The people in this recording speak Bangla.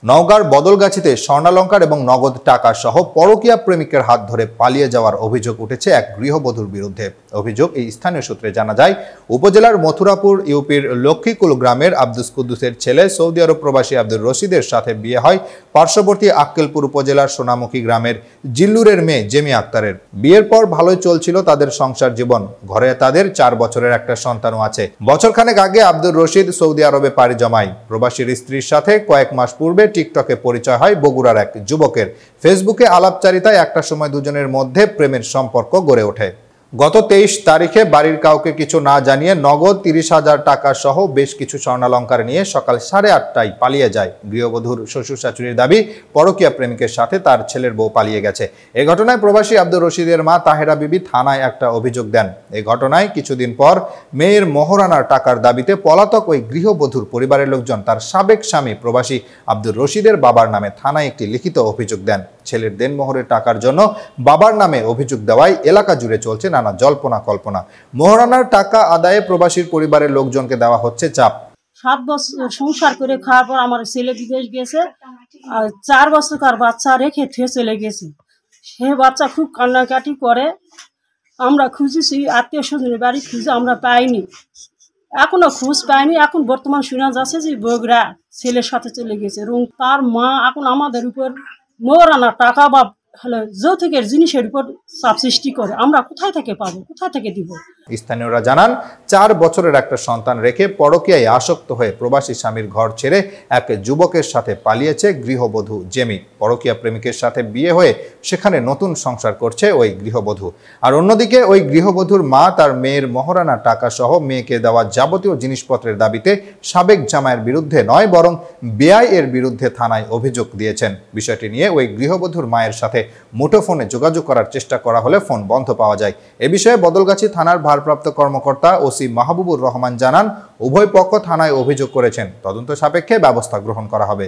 নওগাঁর বদলগাছিতে স্বর্ণালংকার এবং নগদ টাকা সহ পরকীয়া প্রেমিকের হাত ধরে পালিয়ে যাওয়ার অভিযোগ উঠেছে এক গৃহবধূর বিরুদ্ধে। অভিযোগ এই স্থানীয় সূত্রে জানা যায়, উপজেলার মথুরাপুর ইউপির লক্ষ্মীকুল গ্রামের আব্দুস কুদ্দুসের ছেলে সৌদি আরব প্রবাসী আব্দুর রশিদের সাথে বিয়ে হয় পার্শ্ববর্তী আক্কেলপুর উপজেলার সোনামুখী গ্রামের জিল্লুরের মেয়ে জেমি আক্তারের। বিয়ের পর ভালোই চলছিল তাদের সংসার জীবন। ঘরে তাদের 4 বছরের একটা সন্তানও আছে। বছরখানেক আগে আব্দুর রশিদ সৌদি আরবে পাড়ি জমায়। প্রবাসীর স্ত্রীর সাথে কয়েক মাস পূর্বে টিকটকে পরিচয় হয় বগুড়ার এক যুবকের। ফেসবুকে আলাপচারিতায় একটা সময় দুজনের মধ্যে প্রেমের সম্পর্ক গড়ে ওঠে। গত 23 তারিখে বাড়ির কাউকে কিছু না জানিয়ে নগদ 30,000 টাকা সহ বেশ কিছু স্বর্ণালংকার নিয়ে সকাল 8:30টায় পালিয়ে যায়। গৃহবধূর শ্বশুর শাশুড়ির দাবি, পরকীয়া প্রেমিকের সাথে তার ছেলের বউ পালিয়ে গেছে। এ ঘটনায় প্রবাসী আব্দুর রশিদের মা তাহেরা বিবি থানায় একটা অভিযোগ দেন। এ ঘটনায় কিছুদিন পর মেয়ের মোহরানার টাকার দাবিতে পলাতক ওই গৃহবধূর পরিবারের লোকজন তার সাবেক স্বামী প্রবাসী আব্দুর রশিদের বাবার নামে থানায় একটি লিখিত অভিযোগ দেন। ছেলের দেনমোহরের টাকার জন্য বাবার নামে অভিযোগ দেওয়ায় এলাকা জুড়ে চলছে নানা জল্পনা কল্পনা। মোহরানার টাকা আদায়ে প্রবাসীর পরিবারের লোকজনকে দেওয়া হচ্ছে চাপ। 7 বছর সংসার করে খাওয়ার পর আমার ছেলে বিদেশ গেছে, আর 4 বছরকার বাচ্চা রেখে থুয়ে চলে গেছে। সে বাচ্চা খুব কান্নাকাটি করে। আমরা খুঁজেছি, আত্মীয় স্বজনের বাড়ি খুঁজে আমরা পাইনি, এখনো খোঁজ পাইনি। এখন বর্তমান শোনা যাচ্ছে যে বগুড়া ছেলের সাথে চলে গেছে এবং তার মা এখন আমাদের উপর মোহরানা টাকা বা যৌতুকের জিনিসের উপর চাপ সৃষ্টি করে। আমরা কোথায় থেকে পাবো, কোথায় থেকে দিব? স্থানীয়রা জানান, 4 বছরের একটা সন্তান রেখে পরকীয়ায় আসক্ত হয়ে প্রবাসী স্বামীর ঘর ছেড়ে এক যুবকের সাথে পালিয়েছে গৃহবধূ জেমি। পরকীয়া প্রেমিকের সাথে বিয়ে হয়ে সেখানে নতুন সংসার করছে ওই গৃহবধূ। আর অন্যদিকে ওই গৃহবধূর মা তার মেয়ের মোহরানা টাকা সহ মেয়েকে দেওয়া যাবতীয় জিনিসপত্রের দাবিতে সাবেক জামাইয়ের বিরুদ্ধে নয় বরং বেআই এর বিরুদ্ধে থানায় অভিযোগ দিয়েছেন। বিষয়টি নিয়ে ওই গৃহবধূর মায়ের সাথে মুঠোফোনে যোগাযোগ করার চেষ্টা করা হলে ফোন বন্ধ পাওয়া যায়। এ বিষয়ে বদলগাছি থানার ভারপ্রাপ্ত কর্মকর্তা ওসি মাহবুবুর রহমান জানান, উভয় পক্ষ থানায় অভিযোগ করেছেন। তদন্ত সাপেক্ষে ব্যবস্থা গ্রহণ করা হবে।